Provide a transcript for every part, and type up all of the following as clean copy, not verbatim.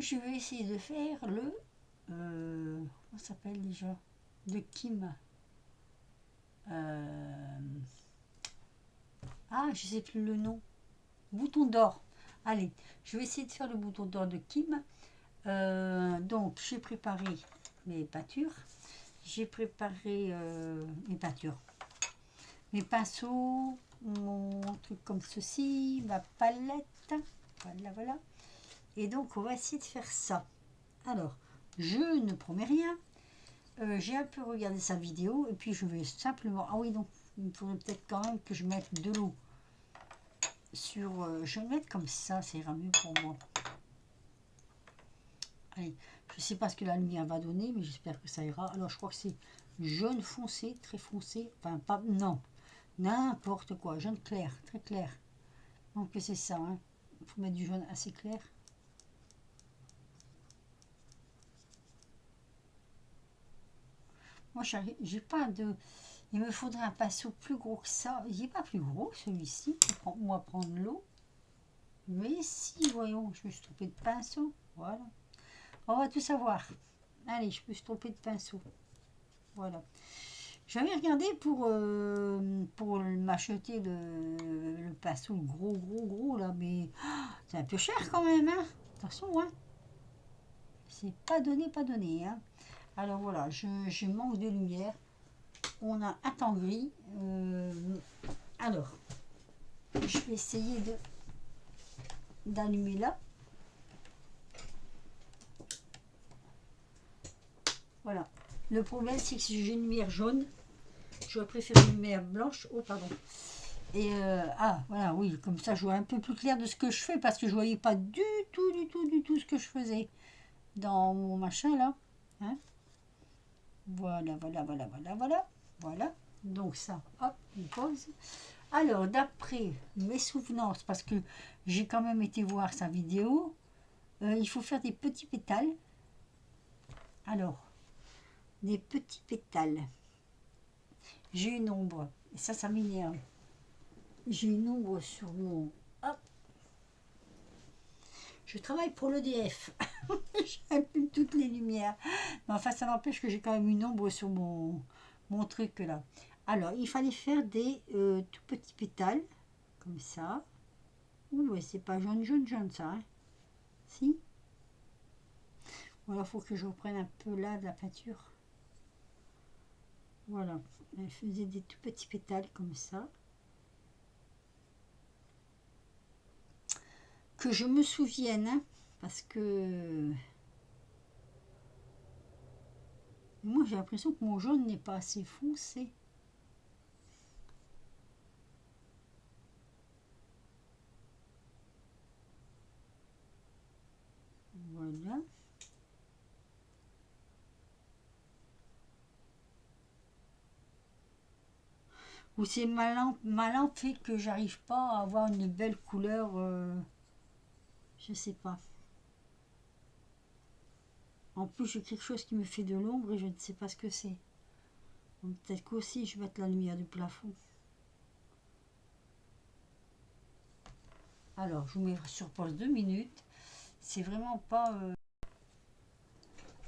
je vais essayer de faire le... comment ça s'appelle déjà? De Kim. Ah, je sais plus le nom. Bouton d'or. Allez, je vais essayer de faire le bouton d'or de Kim. Donc, j'ai préparé mes pâtures. J'ai préparé mes pâtures. Mes pinceaux, mon truc comme ceci, ma palette. Voilà, voilà. Et donc, on va essayer de faire ça. Alors, je ne promets rien. J'ai un peu regardé sa vidéo et puis je vais simplement... Ah oui, donc, il faudrait peut-être quand même que je mette de l'eau sur... je vais le mettre comme ça ira mieux pour moi. Allez, je ne sais pas ce que la lumière va donner, mais j'espère que ça ira. Alors, je crois que c'est jaune foncé, très foncé. Enfin, pas... Non, n'importe quoi. Jaune clair, très clair. Donc, c'est ça. Hein. Il faut mettre du jaune assez clair. Moi, j'ai pas de... Il me faudrait un pinceau plus gros que ça. Il n'est pas plus gros, celui-ci. On va prendre l'eau. Mais si, voyons, je me suis trompée de pinceau. Voilà. On va tout savoir. Allez, je me suis trompée de pinceau. Voilà. J'avais regardé pour m'acheter le pinceau gros, gros, gros, là, mais c'est un peu cher quand même, hein. Attention, hein. C'est pas donné, pas donné, hein. Alors voilà, je manque de lumière. On a un temps gris. Alors, je vais essayer d'allumer là. Voilà. Le problème, c'est que si j'ai une lumière jaune, j'aurais préféré une lumière blanche. Oh, pardon. Et ah, voilà, oui, comme ça, je vois un peu plus clair de ce que je fais parce que je voyais pas du tout, du tout, du tout ce que je faisais dans mon machin là. Hein. Voilà, voilà, voilà, voilà, voilà, voilà. Donc ça, hop, on pose. Alors, d'après mes souvenances, parce que j'ai quand même été voir sa vidéo, il faut faire des petits pétales. Alors, des petits pétales. J'ai une ombre, et ça m'énerve. J'ai une ombre sur mon... Hop. Je travaille pour l'EDF. J'allume toutes les lumières. Mais enfin, ça n'empêche que j'ai quand même une ombre sur mon truc là. Alors, il fallait faire des tout petits pétales, comme ça. Ouh, ouais, c'est pas jaune, jaune, jaune ça. Hein. Si. Voilà, il faut que je reprenne un peu là de la peinture. Voilà. Elle faisait des tout petits pétales comme ça. Que je me souvienne, hein, parce que moi j'ai l'impression que mon jaune n'est pas assez foncé. Voilà. Ou c'est malin fait que j'arrive pas à avoir une belle couleur. Je sais pas. En plus, j'ai quelque chose qui me fait de l'ombre et je ne sais pas ce que c'est. Peut-être qu'aussi je vais mettre la lumière du plafond. Alors, je vous mets sur pause 2 minutes. C'est vraiment pas.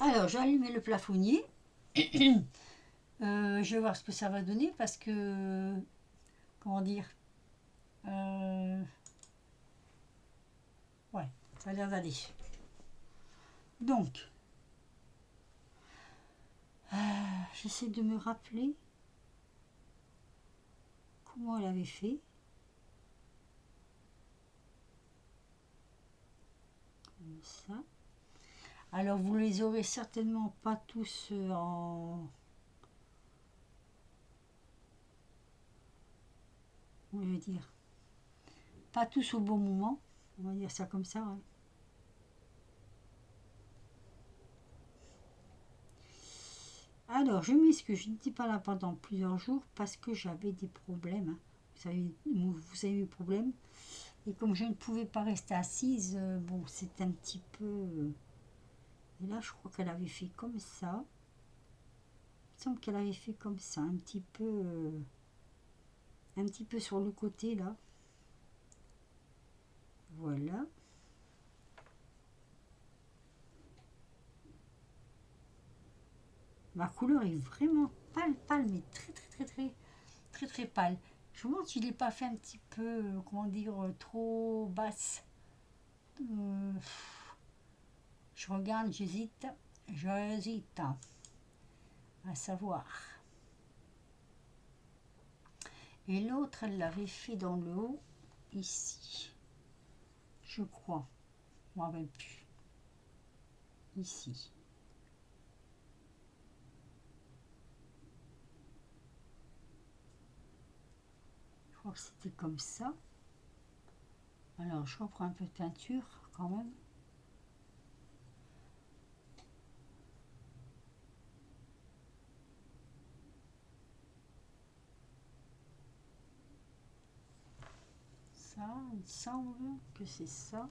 Alors, j'ai allumé le plafonnier. Je vais voir ce que ça va donner parce que. Comment dire. Euh, ouais, ça a l'air d'aller. Donc, j'essaie de me rappeler comment elle avait fait. Comme ça. Alors, vous les aurez certainement pas tous en. Comment je vais dire. Pas tous au bon moment. On va dire ça comme ça. Ouais. Alors, je m'excuse, je n'étais pas là pendant plusieurs jours parce que j'avais des problèmes. Hein. Vous avez eu des problèmes. Et comme je ne pouvais pas rester assise, bon, c'est un petit peu... et là, je crois qu'elle avait fait comme ça. Il me semble qu'elle avait fait comme ça, un petit peu sur le côté, là. Voilà. Ma couleur est vraiment pâle, pâle, mais très, très, très, très, très, très pâle. Je me demande si je ne l'ai pas fait un petit peu, comment dire, trop basse. Euh, je regarde, j'hésite à savoir. Et l'autre, elle l'avait fait dans le haut, ici, je crois. Je ne me rappelle plus. Ici. Je crois que c'était comme ça. Alors, je reprends un peu de peinture quand même. Ça, il semble que c'est ça.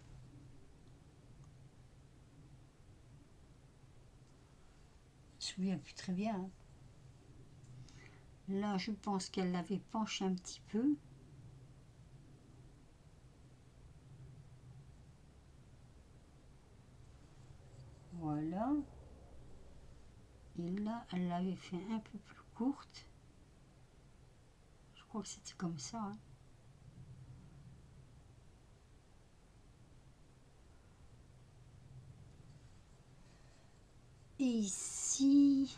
Je me souviens plus très bien, hein. Là, je pense qu'elle l'avait penché un petit peu. Voilà. Et là, elle l'avait fait un peu plus courte. Je crois que c'était comme ça, hein. Et ici,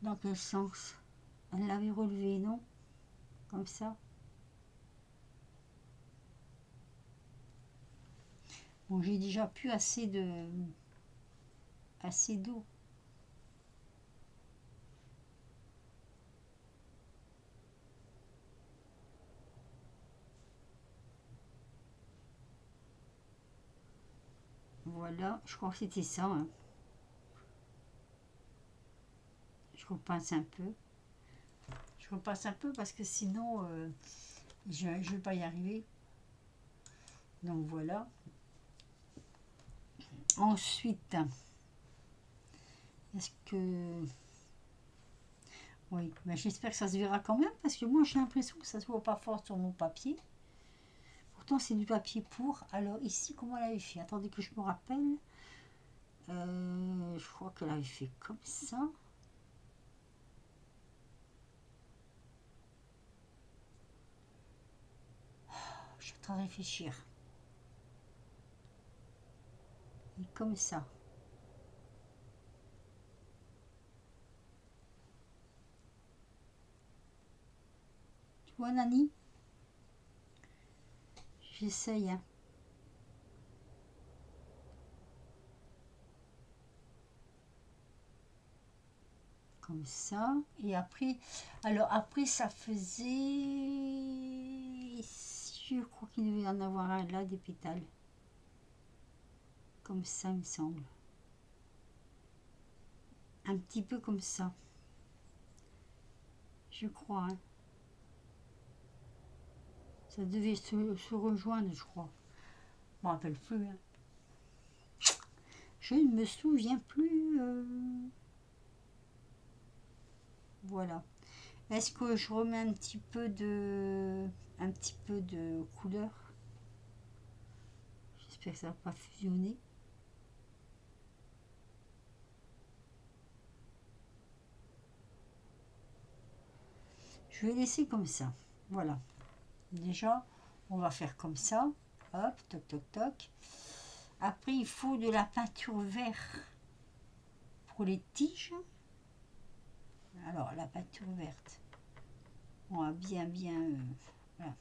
dans quel sens? Elle l'avait relevé, non? Comme ça. Bon, j'ai déjà plus assez d'eau. Voilà, je crois que c'était ça, hein. Je repasse un peu. Je repasse un peu parce que sinon, je ne vais pas y arriver. Donc voilà. Ensuite, est-ce que... Oui, mais j'espère que ça se verra quand même parce que moi j'ai l'impression que ça se voit pas fort sur mon papier. Pourtant c'est du papier pour. Alors ici, comment elle avait fait? Attendez que je me rappelle. Je crois qu'elle avait fait comme ça. Je suis en train de réfléchir. Et comme ça. Tu vois, Nani? J'essaye, hein. Comme ça. Et après, alors après, ça faisait. Je crois qu'il devait y en avoir un là, des pétales. Comme ça, il me semble. Un petit peu comme ça. Je crois, hein. Ça devait se rejoindre, je crois. Je me rappelle plus, hein. Je ne me souviens plus. Voilà. Est-ce que je remets un petit peu de couleur? J'espère que ça va pas fusionner. Je vais laisser comme ça. Voilà. Déjà, on va faire comme ça. Hop, toc, toc, toc. Après, il faut de la peinture verte pour les tiges. Alors, la peinture verte. On va bien, voilà.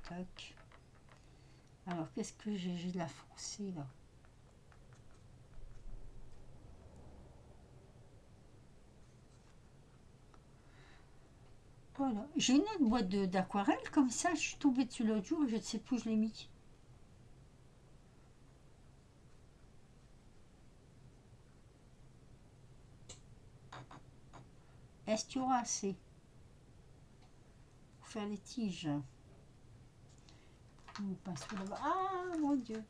Toc. Alors, qu'est-ce que j'ai? J'ai de la foncée, là. Voilà. J'ai une autre boîte d'aquarelle comme ça. Je suis tombée dessus l'autre jour et je ne sais plus où je l'ai mis. Est-ce qu'il y aura assez pour faire les tiges? Mon pinceau là-bas. Ah mon Dieu.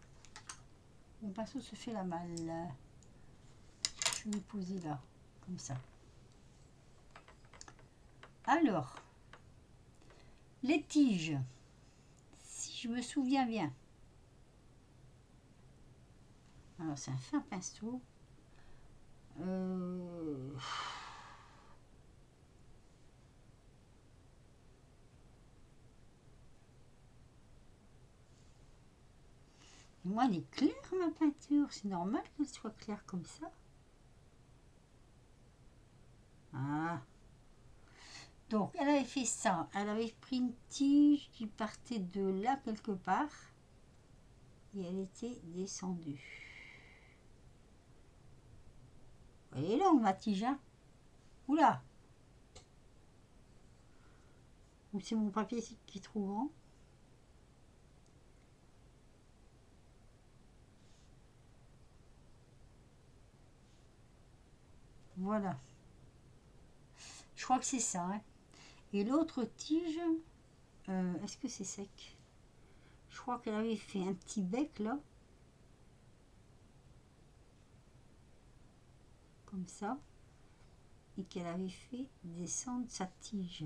Mon pinceau se fait la malle. Je vais le poser là, comme ça. Alors, les tiges, si je me souviens bien. Alors, c'est un fin pinceau. Euh, Moi, elle est claire, ma peinture. C'est normal qu'elle soit claire comme ça. Ah. Donc, elle avait fait ça. Elle avait pris une tige qui partait de là quelque part. Et elle était descendue. Elle est longue, ma tige, hein. Oula. Ou c'est mon papier qui est trop grand. Voilà. Je crois que c'est ça, hein. Et l'autre tige, est-ce que c'est sec? Je crois qu'elle avait fait un petit bec là. Comme ça. Et qu'elle avait fait descendre sa tige.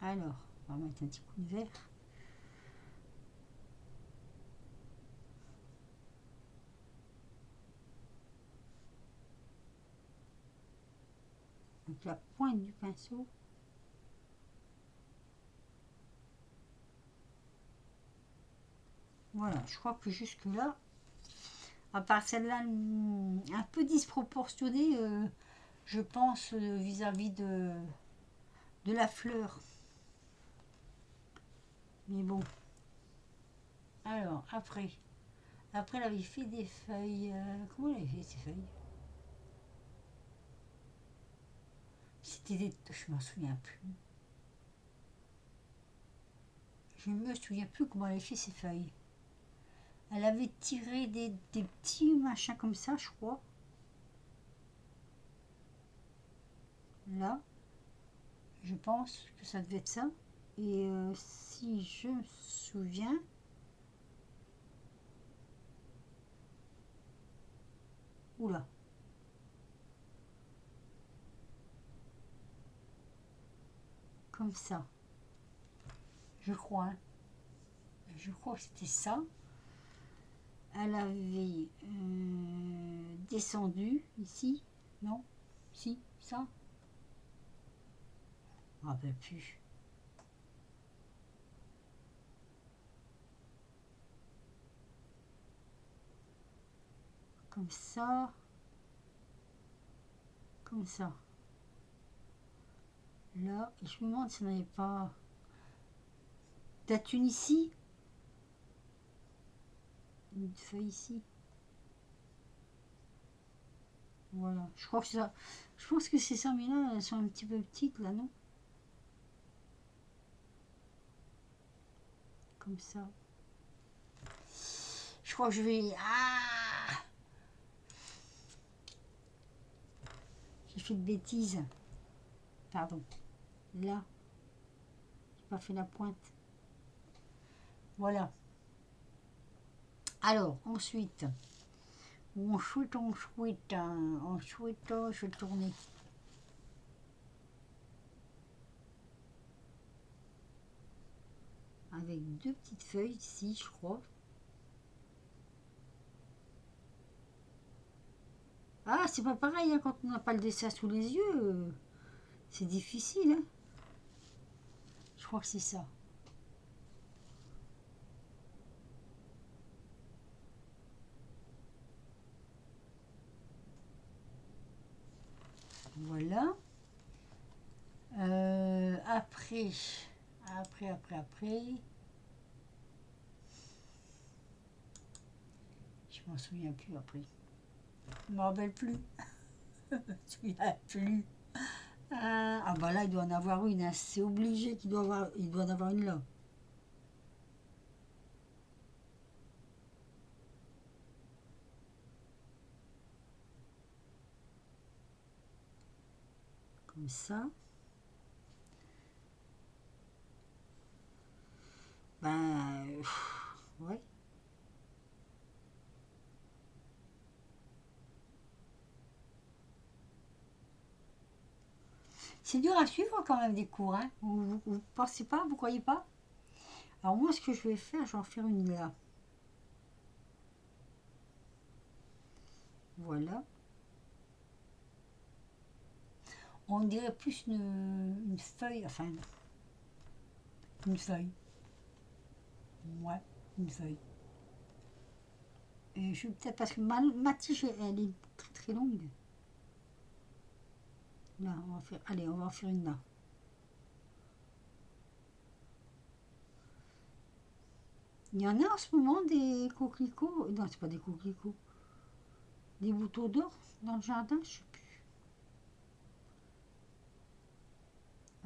Alors, on va mettre un petit coup de verre. Donc la pointe du pinceau. Voilà, je crois que jusque là, à part celle-là un peu disproportionnée, je pense vis-à-vis de la fleur. Mais bon. Alors, après elle avait fait des feuilles. Comment elle avait fait ces feuilles? C'était des... Je m'en souviens plus. Je me souviens plus comment elle avait fait ces feuilles. Elle avait tiré des petits machins comme ça, je crois. Là, je pense que ça devait être ça. Et si je me souviens, oula, comme ça, je crois, hein. Je crois que c'était ça. Elle avait descendu ici, non? Si, ça? Je me rappelle plus. Comme ça, comme ça. Là, et je me demande si on n'avait pas peut-être une ici, une feuille ici. Voilà, je crois que c'est ça. Je pense que c'est ça, mais là, elles sont un petit peu petites, là, non? Comme ça. Je crois que je vais... Ah! J'ai fait de bêtises. Pardon. Là, j'ai pas fait la pointe. Voilà. Alors, ensuite, je vais tourner. Avec deux petites feuilles ici, je crois. Ah, c'est pas pareil, hein, quand on n'a pas le dessin sous les yeux. C'est difficile, hein. Je crois que c'est ça. Voilà. Après, je m'en souviens plus après. Je me rappelle plus. Je me souviens plus. Ah bah là, il doit en avoir une, hein. C'est obligé qu'il il doit en avoir une là. Comme ça. Ben, ouais. C'est dur à suivre quand même des cours, hein. Vous pensez pas, vous croyez pas? Alors moi, ce que je vais faire, je vais en faire une là. Voilà. On dirait plus une feuille, enfin, une feuille. Ouais, une feuille. Et je peut-être parce que ma tige, elle est très très longue. Là, on va faire, allez, on va en faire une là. Il y en a en ce moment des coquelicots. Non, c'est pas des coquelicots. Des boutons d'or dans le jardin, je sais plus.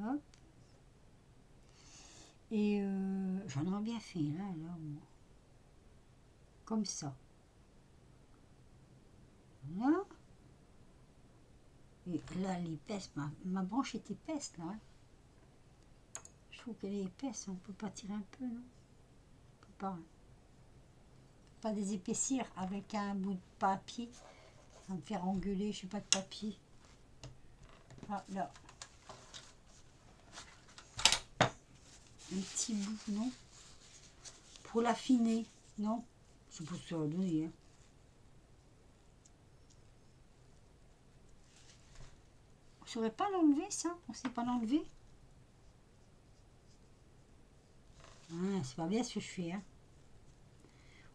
Hop. Et j'en aurais bien fait là, moi. Comme ça. Là. Et là, elle est épaisse. Ma branche est épaisse là. Hein. Je trouve qu'elle est épaisse. On peut pas tirer un peu, non? On peut pas. Hein. Pas des épaissir avec un bout de papier. Ça va me faire engueuler, je sais pas de papier. Ah, là. Un petit bout, non? Pour l'affiner, non? Je sais pas ce que ça va donner. Hein. On ne saurait pas l'enlever, ça? On ne sait pas l'enlever? Ah, c'est pas bien ce que je fais. Hein.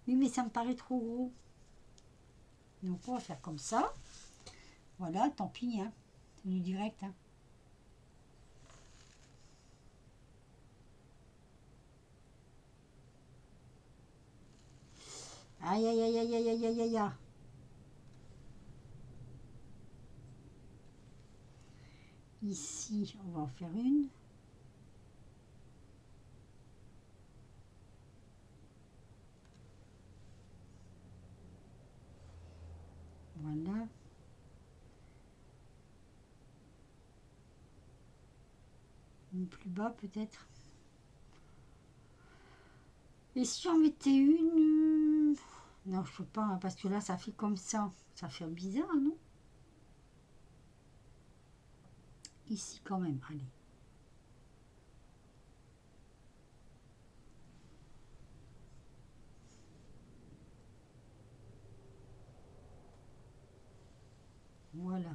Oui, mais ça me paraît trop gros. Donc, on va faire comme ça. Voilà, tant pis. Hein. C'est du direct. Hein. Aïe, aïe, aïe, aïe, aïe, aïe, aïe, aïe, aïe. Ici, on va en faire une. Voilà. Une plus bas, peut-être. Et si j'en mettais une... Non, je peux pas, hein, parce que là, ça fait comme ça. Ça fait bizarre, non? Ici, quand même, allez. Voilà.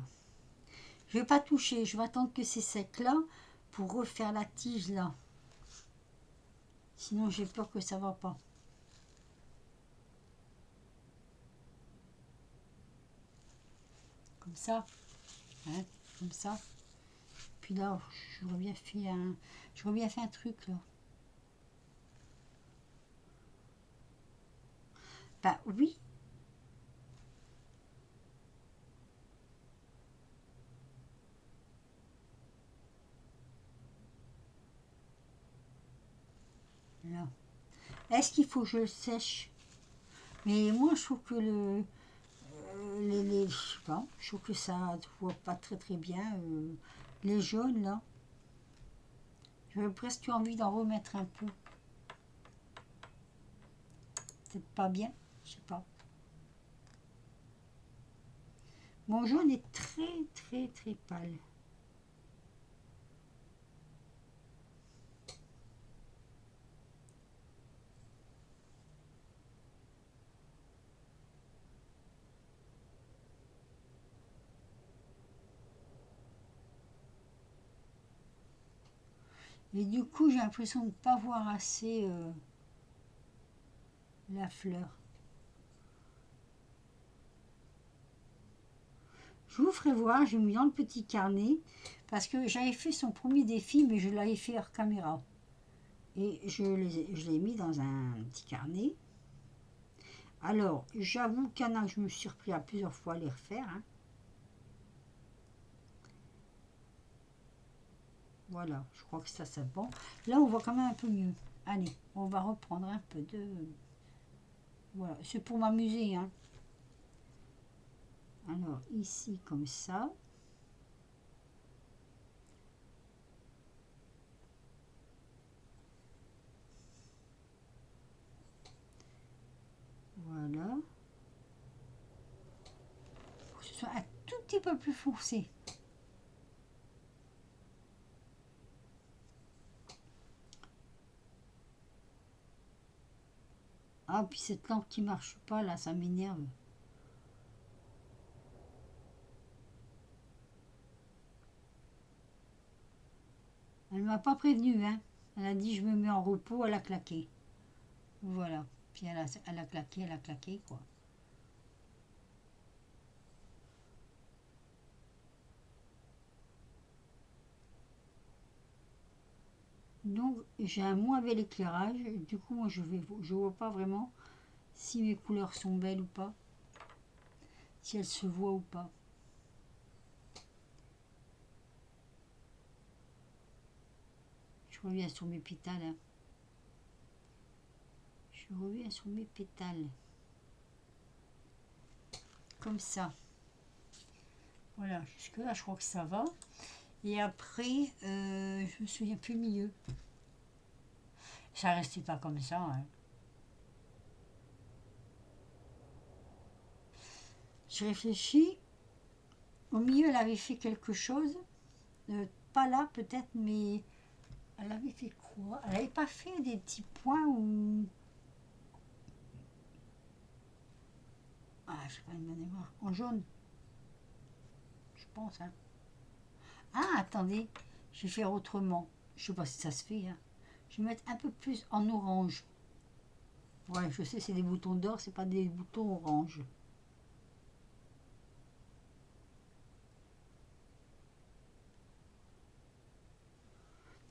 Je vais pas toucher, je vais attendre que c'est sec là pour refaire la tige là. Sinon, j'ai peur que ça va pas. Comme ça, hein, comme ça. Puis là, j'aurais bien fait un truc là. Bah oui. Là. Est-ce qu'il faut que je le sèche? Mais moi, je trouve que je sais pas, je trouve que ça ne voit pas très très bien. Les jaunes là, j'aurais presque envie d'en remettre un peu. Peut-être pas bien, je sais pas. Mon jaune est très très très pâle. Et du coup, j'ai l'impression de ne pas voir assez la fleur. Je vous ferai voir, j'ai mis dans le petit carnet, parce que j'avais fait son premier défi, mais je l'avais fait hors caméra. Et je l'ai mis dans un petit carnet. Alors, j'avoue qu'il y en a que je me suis surpris à plusieurs fois à les refaire. Hein. Voilà, je crois que ça c'est bon. Là, on voit quand même un peu mieux. Allez, on va reprendre un peu de... Voilà, c'est pour m'amuser. Hein. Alors, ici, comme ça. Voilà. Pour que ce soit un tout petit peu plus foncé. Ah, puis cette lampe qui marche pas, là, ça m'énerve. Elle m'a pas prévenu, hein. Elle a dit je me mets en repos, elle a claqué. Voilà. Puis elle a claqué, quoi. Donc j'ai un moins bel éclairage. Du coup, moi je vois pas vraiment si mes couleurs sont belles ou pas. Si elles se voient ou pas. Je reviens sur mes pétales, hein. Je reviens sur mes pétales. Comme ça. Voilà, jusque là je crois que ça va. Et après, je me souviens plus le milieu. Ça restait pas comme ça, hein. Je réfléchis. Au milieu, elle avait fait quelque chose. Pas là peut-être, mais elle avait fait quoi? Elle n'avait pas fait des petits points ou... Ah, je sais pas, une bonne mémoire. En jaune, je pense, hein. Ah, attendez, je vais faire autrement. Je sais pas si ça se fait, hein. Je vais mettre un peu plus en orange. Ouais, je sais, c'est des boutons d'or, c'est pas des boutons orange.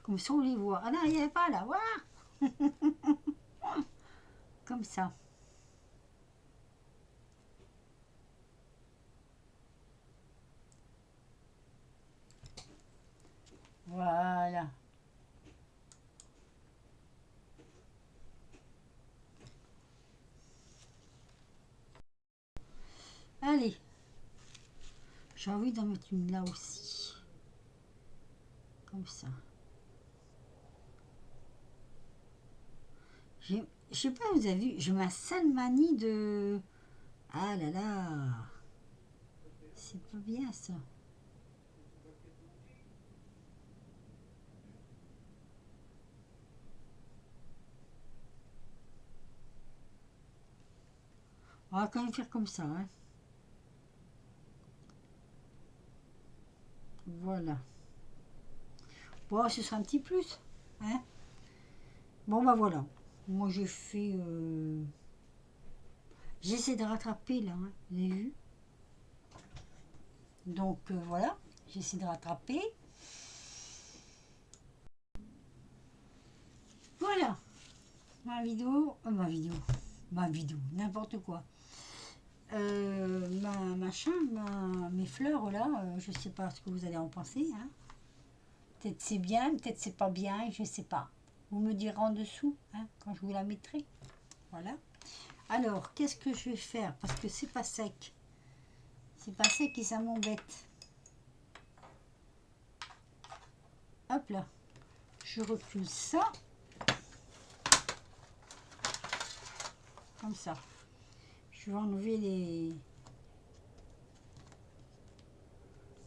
Comme ça, on les voit. Ah non, il n'y avait pas là, voilà. Comme ça. Voilà. Allez. J'ai envie d'en mettre une là aussi. Comme ça. Je sais pas, vous avez vu, j'ai ma sale manie de... Ah là là. C'est pas bien ça. On va quand même faire comme ça, hein. Voilà. Bon, ce sera un petit plus, hein. Bon, bah voilà. Moi, j'ai fait... J'essaie de rattraper, là, hein. Vous avez vu? Donc, voilà. J'essaie de rattraper. Voilà. Ma vidéo, n'importe quoi. Mes fleurs, là, je sais pas ce que vous allez en penser, hein. Peut-être c'est bien, peut-être c'est pas bien, je sais pas. Vous me direz en dessous, hein, quand je vous la mettrai. Voilà. Alors, qu'est-ce que je vais faire? Parce que c'est pas sec. C'est pas sec et ça m'embête. Hop là. Je recule ça. Comme ça. Je vais enlever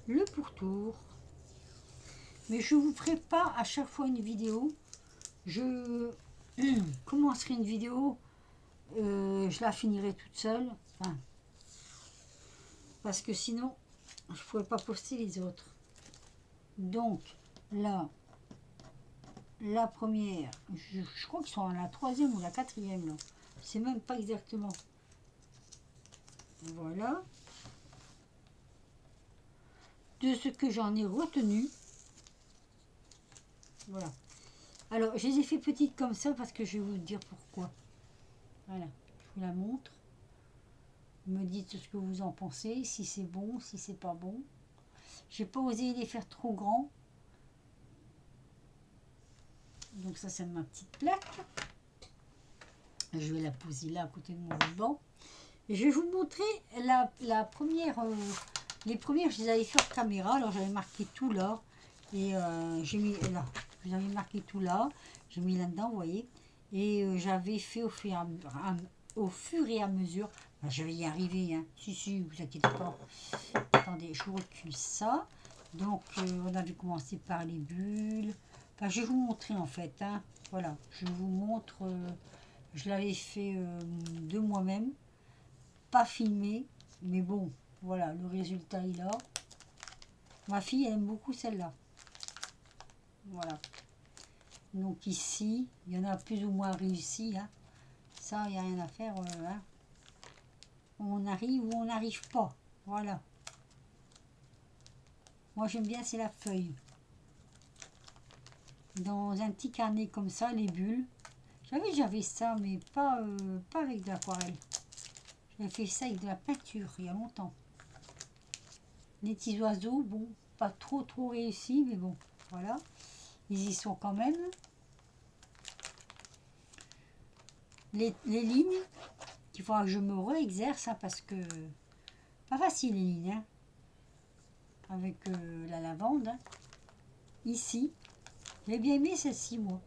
le pourtour. Mais je ne vous ferai pas à chaque fois une vidéo. Je commencerai une vidéo. Je la finirai toute seule. Enfin, parce que sinon, je ne pourrais pas poster les autres. Donc, là, la première, je crois qu'ils sont à la troisième ou la quatrième, là. Je sais même pas exactement. Voilà. De ce que j'en ai retenu. Voilà. Alors, je les ai fait petites comme ça parce que je vais vous dire pourquoi. Voilà. Je vous la montre. Vous me dites ce que vous en pensez, si c'est bon, si c'est pas bon. J'ai pas osé les faire trop grands. Donc ça, c'est ma petite plaque. Je vais la poser là à côté de mon ruban. Et je vais vous montrer la première. Les premières, je les avais fait en caméra. Alors j'avais marqué tout là. Et j'ai mis là. J'avais marqué tout là. J'ai mis là-dedans, vous voyez. Et j'avais fait au fur et à mesure. Ben, je vais y arriver, hein. Si, vous inquiétez pas. Attendez, je recule ça. Donc on avait commencé par les bulles. Enfin, je vais vous montrer en fait, hein. Voilà, je vous montre Je l'avais fait de moi-même, pas filmé, mais bon, voilà, le résultat est là. Ma fille, elle aime beaucoup celle-là. Voilà. Donc ici, il y en a plus ou moins réussi. Hein. Ça, il n'y a rien à faire. Hein. On arrive ou on n'arrive pas. Voilà. Moi, j'aime bien, c'est la feuille. Dans un petit carnet comme ça, les bulles. J'avais ça, mais pas avec de l'aquarelle. J'avais fait ça avec de la peinture, il y a longtemps. Les petits oiseaux, bon, pas trop réussi, mais bon, voilà. Ils y sont quand même. Les lignes, qu'il faudra que je me réexerce, hein, parce que pas facile les lignes, hein, avec la lavande. Hein. Ici, j'ai bien aimé celle-ci, moi.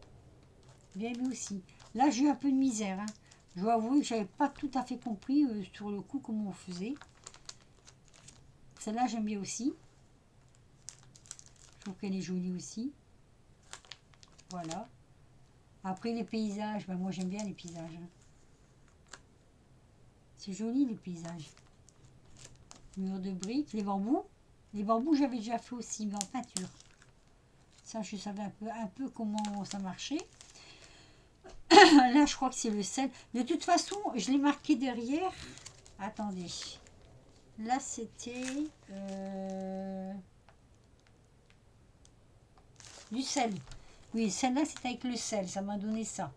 Bien aimé aussi. Là, j'ai eu un peu de misère. Hein. Je dois avouer que j'avais pas tout à fait compris sur le coup comment on faisait. Celle-là, j'aime bien aussi. Je trouve qu'elle est jolie aussi. Voilà. Après, les paysages, ben moi, j'aime bien les paysages. Hein. C'est joli, les paysages. Mur de briques, les bambous. Les bambous, j'avais déjà fait aussi, mais en peinture. Ça, je savais un peu comment ça marchait. Là, je crois que c'est le sel. De toute façon, je l'ai marqué derrière. Attendez. Là, c'était du sel. Oui, celle-là, c'était avec le sel. Ça m'a donné ça.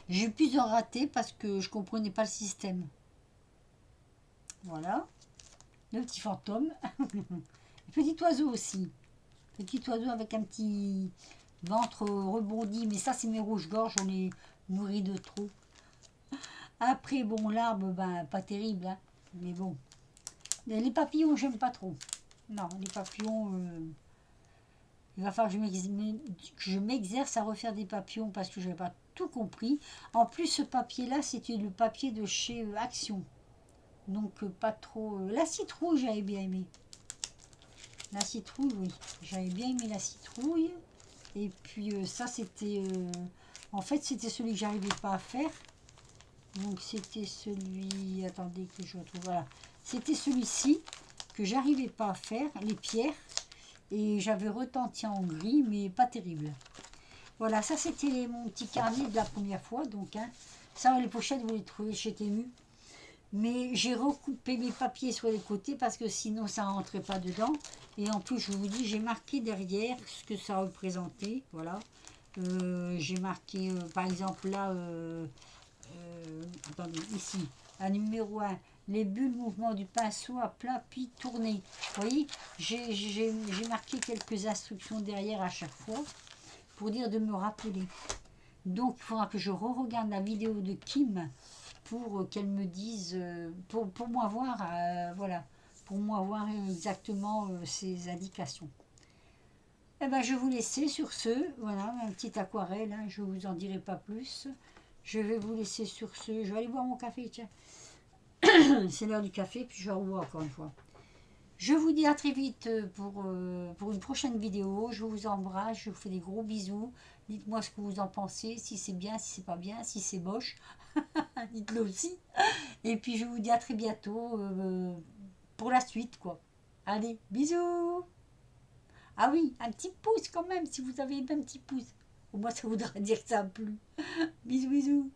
J'ai pu en rater parce que je comprenais pas le système. Voilà. Le petit fantôme. Petit oiseau aussi. Petit oiseau avec un petit ventre rebondi. Mais ça, c'est mes rouges-gorges. On les nourrit de trop. Après, bon, l'arbre, ben, pas terrible. Hein. Mais bon. Les papillons, j'aime pas trop. Non, les papillons... il va falloir que je m'exerce à refaire des papillons parce que je n'avais pas tout compris. En plus, ce papier-là, c'était le papier de chez Action. Donc, pas trop... la citrouille, j'avais bien aimé. La citrouille, oui. J'avais bien aimé la citrouille. Et puis, ça, c'était... en fait, c'était celui que j'arrivais pas à faire. Donc, c'était celui... Attendez que je retrouve. Voilà. C'était celui-ci que j'arrivais pas à faire, les pierres. Et j'avais retenti en gris, mais pas terrible. Voilà, ça, c'était mon petit carnet de la première fois. Donc, hein, ça, les pochettes, vous les trouvez chez Temu. Mais j'ai recoupé mes papiers sur les côtés parce que sinon ça ne rentrait pas dedans. Et en plus, je vous dis, j'ai marqué derrière ce que ça représentait. Voilà. J'ai marqué, par exemple, là, attendez, ici, la numéro 1, les bulles, mouvement du pinceau à plat puis tourner. Vous voyez, j'ai marqué quelques instructions derrière à chaque fois pour dire de me rappeler. Donc, il faudra que je re-regarde la vidéo de Kim pour qu'elle me dise, pour moi voir, voilà, pour moi voir exactement ces indications. Eh ben, je vais vous laisser sur ce, voilà, un petit aquarelle, hein, je ne vous en dirai pas plus. Je vais vous laisser sur ce, je vais aller boire mon café, tiens. C'est l'heure du café, puis je vais revoir encore une fois. Je vous dis à très vite pour une prochaine vidéo. Je vous embrasse, je vous fais des gros bisous. Dites-moi ce que vous en pensez, si c'est bien, si c'est pas bien, si c'est moche. Dites-le aussi. Et puis je vous dis à très bientôt pour la suite, quoi. Allez, bisous. Ah oui, un petit pouce quand même, si vous avez un petit pouce. Au moins ça voudra dire que ça a plu. Bisous, bisous.